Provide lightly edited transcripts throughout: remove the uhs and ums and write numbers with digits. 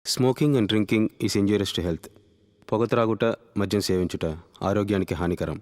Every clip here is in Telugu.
Smoking and drinking is injurious to health. పొగ త్రాగుట, మద్యం సేవించుట ఆరోగ్యానికి హానికరం.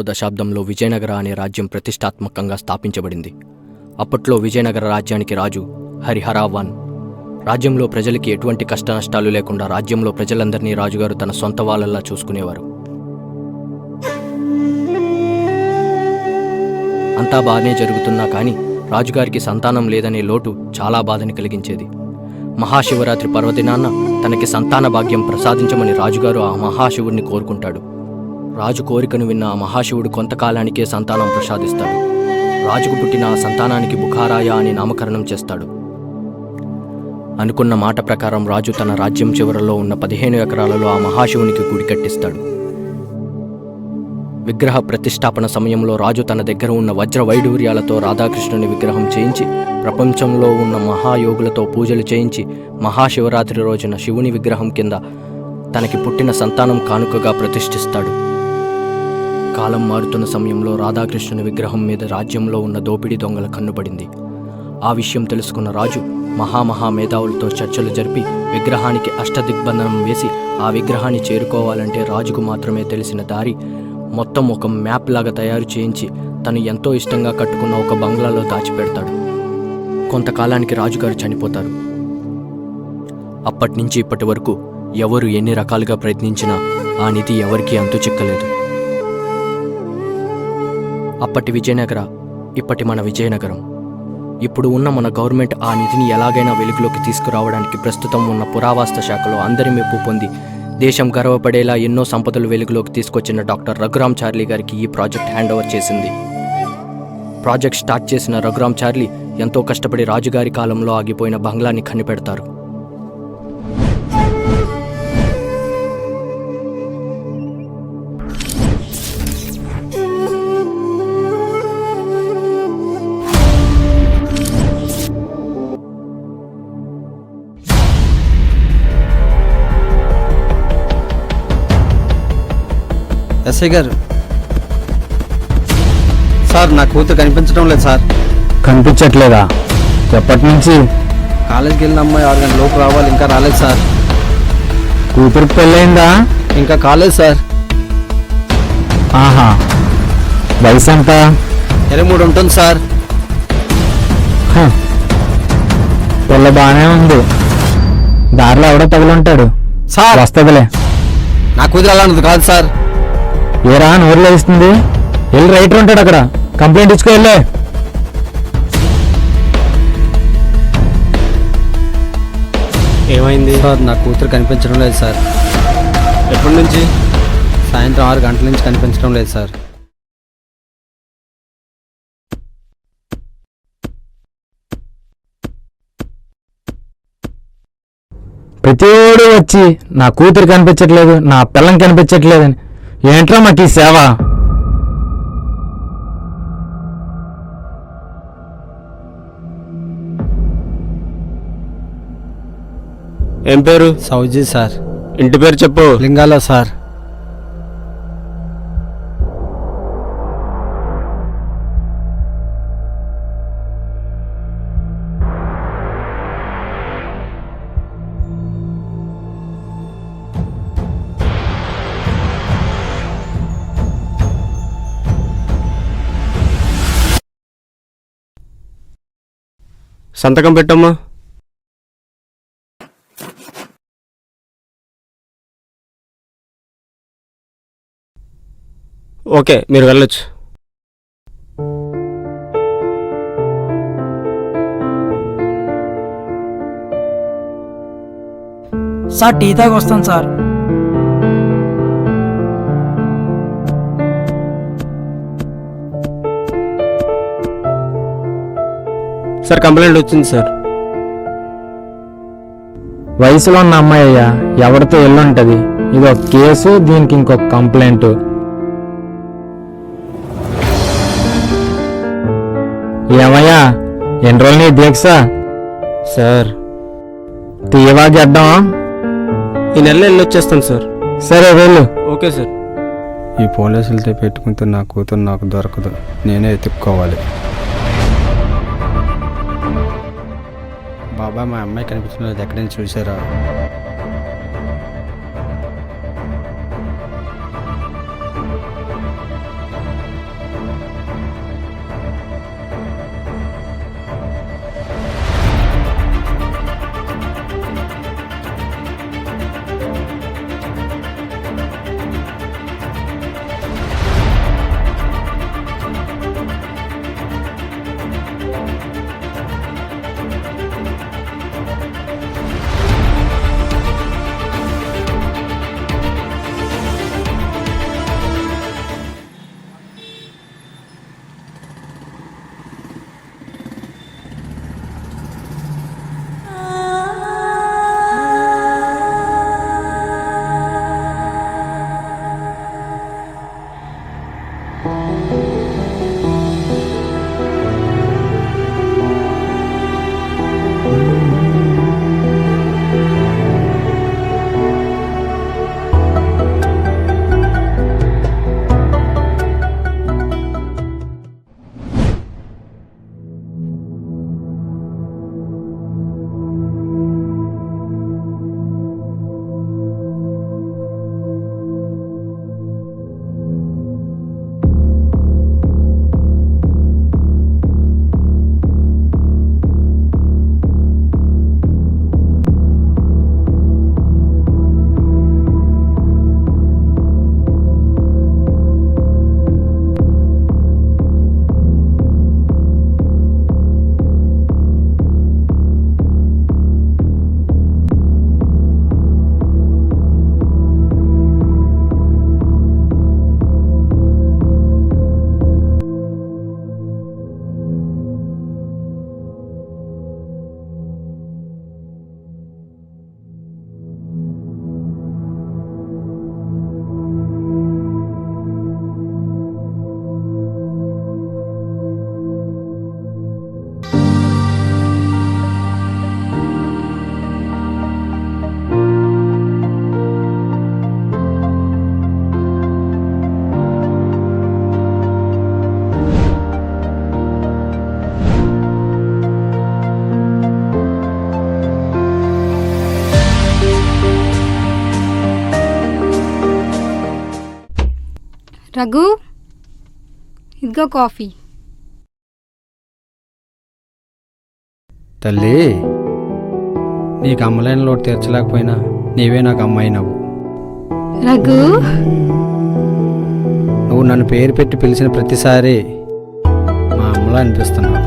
దశాబ్దంలో విజయనగర అనే రాజ్యం ప్రతిష్టాత్మకంగా స్థాపించబడింది. అప్పట్లో విజయనగర రాజ్యానికి రాజు హరిహర 1. రాజ్యంలో ప్రజలకి ఎటువంటి కష్ట నష్టాలు లేకుండా రాజ్యంలో ప్రజలందరినీ రాజుగారు తన సొంత వాళ్ళలా చూసుకునేవారు. అంతా బాగానే జరుగుతున్నా కానీ రాజుగారికి సంతానం లేదనే లోటు చాలా బాధని కలిగించేది. మహాశివరాత్రి పర్వదినాన్న తనకి సంతాన భాగ్యం ప్రసాదించమని రాజుగారు ఆ మహాశివుడిని కోరుకుంటాడు. రాజు కోరికను విన్న ఆ మహాశివుడు కొంతకాలానికే సంతానం ప్రసాదిస్తాడు. రాజుకు పుట్టిన ఆ సంతానానికి బుఖారాయ అని నామకరణం చేస్తాడు. అనుకున్న మాట ప్రకారం రాజు తన రాజ్యం చివరలో ఉన్న 15 ఎకరాలలో ఆ మహాశివునికి గుడి కట్టిస్తాడు. విగ్రహ ప్రతిష్టాపన సమయంలో రాజు తన దగ్గర ఉన్న వజ్ర వైడూర్యాలతో రాధాకృష్ణుని విగ్రహం చేయించి ప్రపంచంలో ఉన్న మహాయోగులతో పూజలు చేయించి మహాశివరాత్రి రోజున శివుని విగ్రహం కింద తనకి పుట్టిన సంతానం కానుకగా ప్రతిష్ఠిస్తాడు. కాలం మారుతున్న సమయంలో రాధాకృష్ణుని విగ్రహం మీద రాజ్యంలో ఉన్న దోపిడీ దొంగల కన్నుపడింది. ఆ విషయం తెలుసుకున్న రాజు మహా మేధావులతో చర్చలు జరిపి విగ్రహానికి అష్టదిగ్బంధనం వేసి ఆ విగ్రహాన్ని చేరుకోవాలంటే రాజుకు మాత్రమే తెలిసిన దారి మొత్తం ఒక మ్యాప్ లాగా తయారు చేయించి తను ఎంతో ఇష్టంగా కట్టుకున్న ఒక బంగ్లాలో దాచిపెడతాడు. కొంతకాలానికి రాజుగారు చనిపోతారు. అప్పటి నుంచి ఇప్పటి వరకు ఎవరు ఎన్ని రకాలుగా ప్రయత్నించినా ఆ నిధి ఎవరికీ అంతు చిక్కలేదు. అప్పటి విజయనగర ఇప్పటి మన విజయనగరం. ఇప్పుడు ఉన్న మన గవర్నమెంట్ ఆ నిధిని ఎలాగైనా వెలుగులోకి తీసుకురావడానికి ప్రస్తుతం ఉన్న పురావస్తు శాఖలో అందరి మెప్పు పొంది దేశం గర్వపడేలా ఎన్నో సంపదలు వెలుగులోకి తీసుకొచ్చిన డాక్టర్ రఘురామ్ చార్లీ గారికి ఈ ప్రాజెక్ట్ హ్యాండ్ ఓవర్ చేసింది. ప్రాజెక్ట్ స్టార్ట్ చేసిన రఘురామ్ చార్లీ ఎంతో కష్టపడి రాజుగారి కాలంలో ఆగిపోయిన బంగ్లాని కనిపెడతారు. ఎస్ఐ గారు, సార్ నా కూతురు కనిపించడం లేదు సార్. కనిపించట్లేదా? ఎప్పటి నుంచి? కాలేజీకి వెళ్ళిన అమ్మాయి 6 గంటల లోపు రావాలి, ఇంకా రాలేదు సార్. కూతురు పెళ్ళయిందా? ఇంకా కాలేదు సార్. ఆ, ఆహా, వయసు ఎంత? 23 ఉంటుంది సార్. పిల్ల బాగానే ఉంది. దారిలో ఎవడో తగులుంటాడు. సార్ వస్తుందిలే. నా కూతురు అలాంటిది కాదు సార్. ఏరా నోరులో ఇస్తుంది? వెళ్ళి రైటర్ ఉంటాడు అక్కడ, కంప్లైంట్ ఇచ్చుకో వెళ్ళే. ఏమైంది? సార్ నా కూతురు కనిపించడం లేదు సార్. ఎప్పటి నుంచి? సాయంత్రం 6 గంటల నుంచి కనిపించడం లేదు సార్. ప్రతివాడు వచ్చి నా కూతురు కనిపించట్లేదు, నా పిల్లం కనిపించట్లేదని. ఏంట్రా మాకు ఈ సేవ? ఏం పేరు? సౌజీ సార్. ఇంటి పేరు చెప్పు. లింగాలో సార్. సంతకం పెట్టమ్మా. ఓకే, మీరు వెళ్ళొచ్చు. సార్ టీ తాగి వస్తాను సార్. సార్ కంప్లైంట్ వచ్చింది సార్. వయసులో ఉన్న అమ్మాయి అయ్యా, ఎవరితో ఎల్లుంటది. ఇది ఒక కేసు, దీనికి ఇంకొక కంప్లైంట్. ఏమయ్యా, ఎన్ని రోజులు నీ దీక్ష? సార్ తీయవా గడ్డం? ఈ నెలలో వెళ్ళొచ్చేస్తాను సార్. సరే వెళ్ళు. Okay sir. ఈ పోలీసులతో పెట్టుకుంటే నా కూతురు నాకు దొరకదు, నేనే ఎత్తుక్కోవాలి. బాబా మా అమ్మాయి కనిపించడం లేదు, ఎక్కడైనా చూసారా? రఘు, ఇదిగో కాఫీ. తల్లి నీకు అమ్మలేని లోటు తీర్చలేకపోయినా నీవే నాకు అమ్మాయి నవ్వు. రఘు, నువ్వు నన్ను పేరు పెట్టి పిలిచిన ప్రతిసారి మా అమ్మలా అనిపిస్తున్నావు.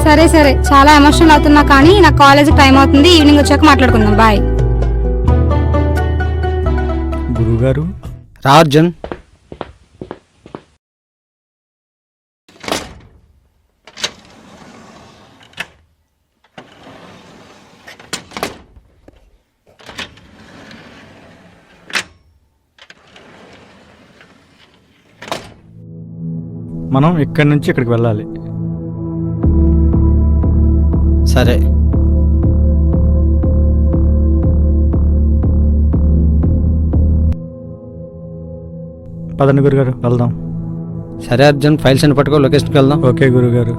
సరే సరే, చాలా ఎమోషనల్ అవుతున్నా కానీ నాకు కాలేజీకి టైం అవుతుంది. ఈవినింగ్ వచ్చాక మాట్లాడుకుందాం. బాయ్. గురువుగారు, రా అర్జున్. మనం ఇక్కడి నుంచి ఇక్కడికి వెళ్ళాలి. సరే, పదండి గురుగారు, వెళ్దాం. సరే అర్జున్, ఫైల్స్ అని పట్టుకో, లొకేషన్కి వెళ్దాం. ఓకే గురుగారు.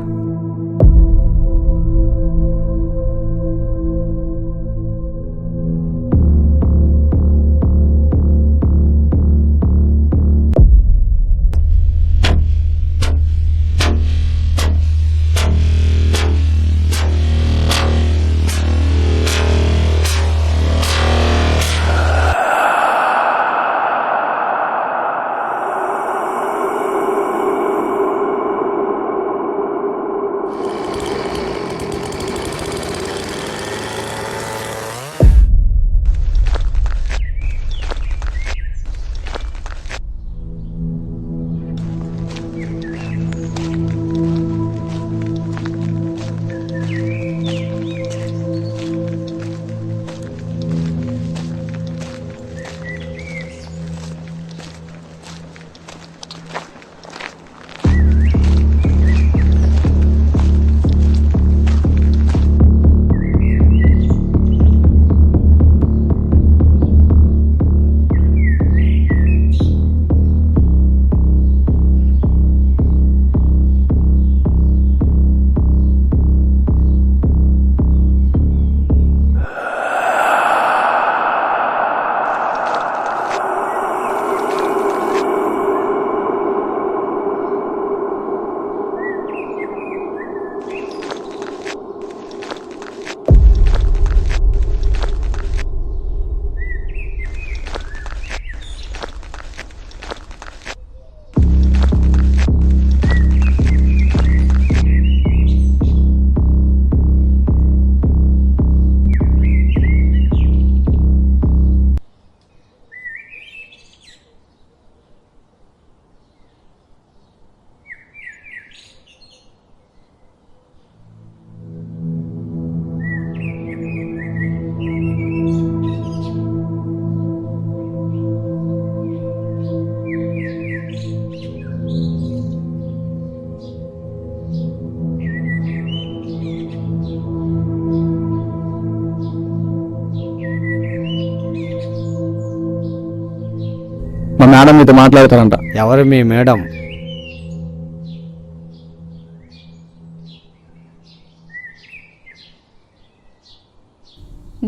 మా మేడం మీతో మాట్లాడతారంట. ఎవరు మీ madam?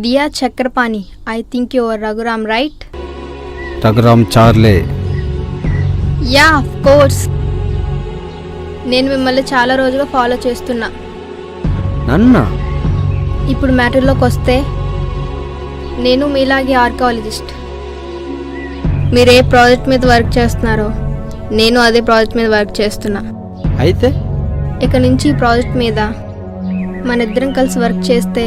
Diya Chakrapani, I think you are Raghuram, right? Raghuram చార్లే. Yeah, of course. నేను మిమ్మల్ని చాలా రోజుగా ఫాలో చేస్తున్నా. నన్నా? ఇప్పుడు మ్యాటర్లోకి వస్తే, నేను మీలాగే ఆర్కియాలజిస్ట్. మీరు ఏ ప్రాజెక్ట్ మీద వర్క్ చేస్తున్నారో నేను అదే ప్రాజెక్ట్ మీద వర్క్ చేస్తున్నా. అయితే ఇక నుంచి ఈ ప్రాజెక్ట్ మీద మన ఇద్దరం కలిసి వర్క్ చేస్తే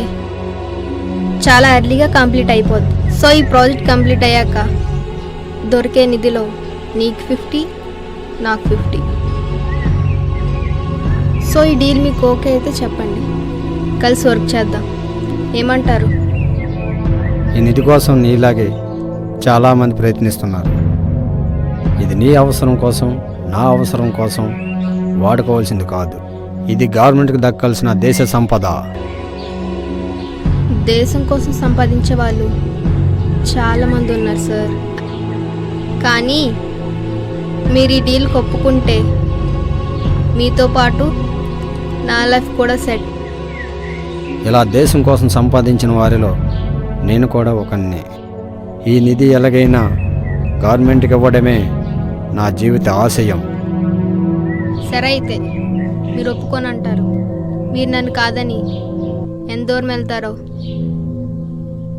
చాలా ఎర్లీగా కంప్లీట్ అయిపోద్ది. సో ఈ ప్రాజెక్ట్ కంప్లీట్ అయ్యాక దొరికే నిధిలో నీకు 50, నాకు 50. సో ఈ డీల్ మీకు ఓకే అయితే చెప్పండి, కలిసి వర్క్ చేద్దాం. ఏమంటారు? ఈ నిధి కోసం నీలాగే చాలామంది ప్రయత్నిస్తున్నారు. ఇది నీ అవసరం కోసం, నా అవసరం కోసం వాడుకోవాల్సింది కాదు. ఇది గవర్నమెంట్కి దక్కాల్సిన దేశ సంపద. దేశం కోసం సంపాదించే వాళ్ళు చాలామంది ఉన్నారు సార్. కానీ మీరు ఈ డీల్ ఒప్పుకుంటే మీతో పాటు నా లైఫ్ కూడా సెట్. ఇలా దేశం కోసం సంపాదించిన వారిలో నేను కూడా ఒకనే. ఈ నిధి ఎలాగైనా గవర్నమెంట్కి ఇవ్వడమే నా జీవిత ఆశయం. సరే అయితే మీరు ఒప్పుకొని అంటారు. మీరు నన్ను కాదని ఎంత దూరం వెళ్తారో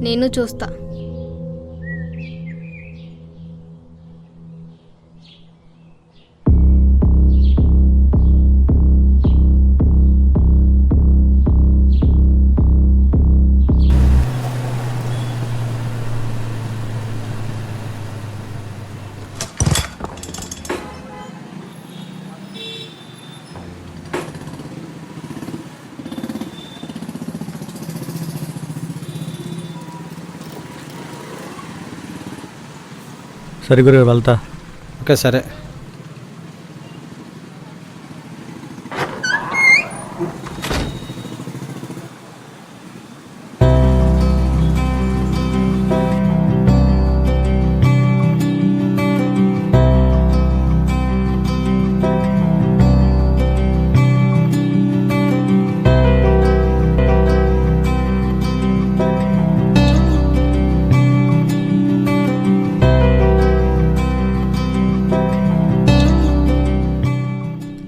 నేను చూస్తా. సరే గురు వెళ్తా. ఓకే సరే.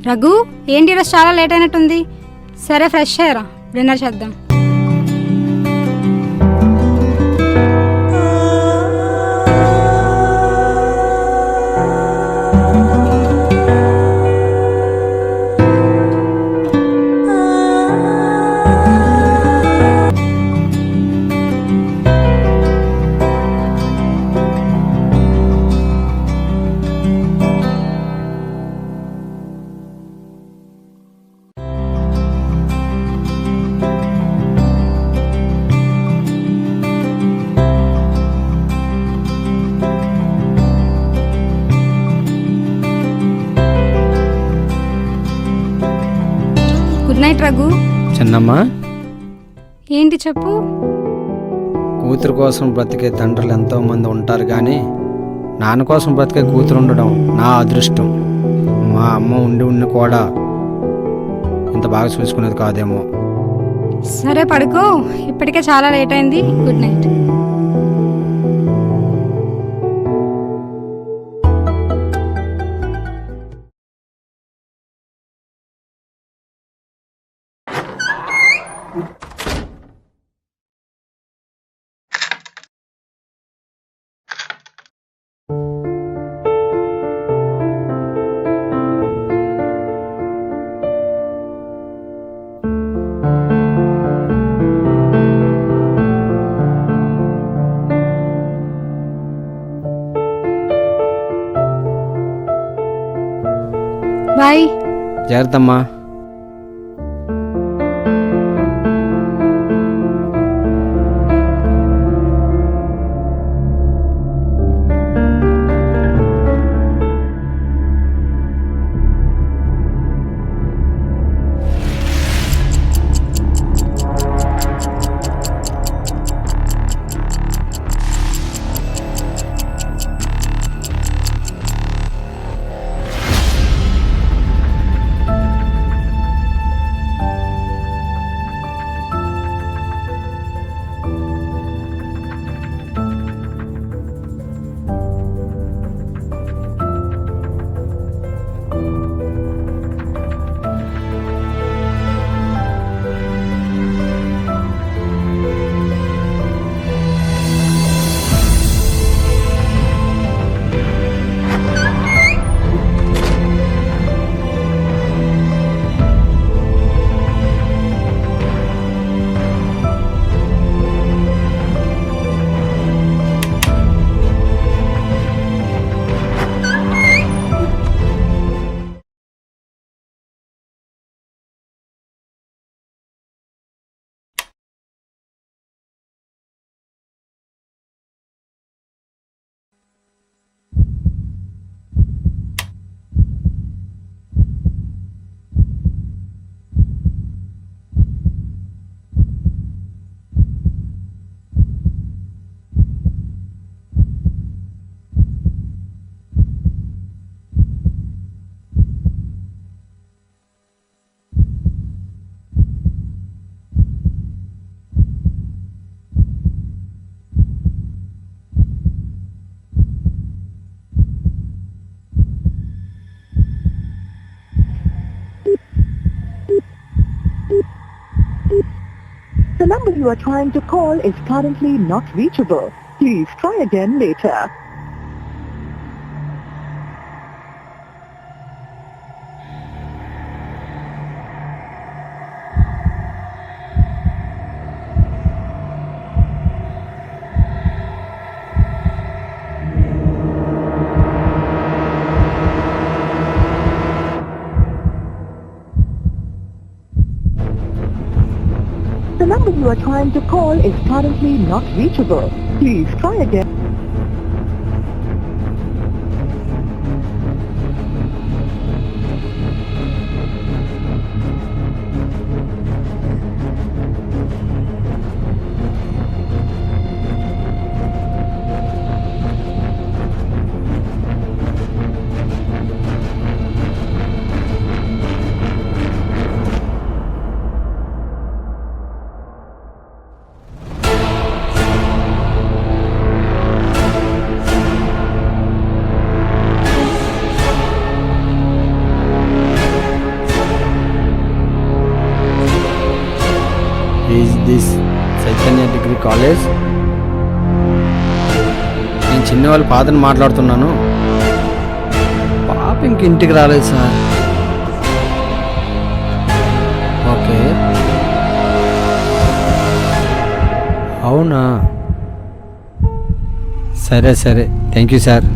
రఘు, ఏంటి ఈరోజు చాలా లేట్ అయినట్టుంది. సరే ఫ్రెష్ అయ్యారా, డిన్నర్ చేద్దాం. Good night Raghu. చిన్నమ్మ, ఏంటి చెప్పు. కూతురు కోసం బ్రతికే తండ్రులు ఎంతోమంది ఉంటారు కానీ నాన్న కోసం బ్రతికే కూతురు ఉండడం నా అదృష్టం. మా అమ్మ ఉండి కూడా ఇంత బాగా చూసుకునేది కాదేమో. సరే పడుకో, ఇప్పటికే చాలా లేట్ అయింది. Good night. బాయ్. జాగ్రత్తమ్మా. number you are trying to call is currently not reachable. Please try again later. The number you are trying to call is currently not reachable. Please try again. Is this Chaitanya degree college? నేను చిన్న వాళ్ళ ఫాదర్ని మాట్లాడుతున్నాను. పాప ఇంక ఇంటికి రాలేదు సార్. ఓకే, అవునా, సరే సరే, థ్యాంక్ యూ సార్.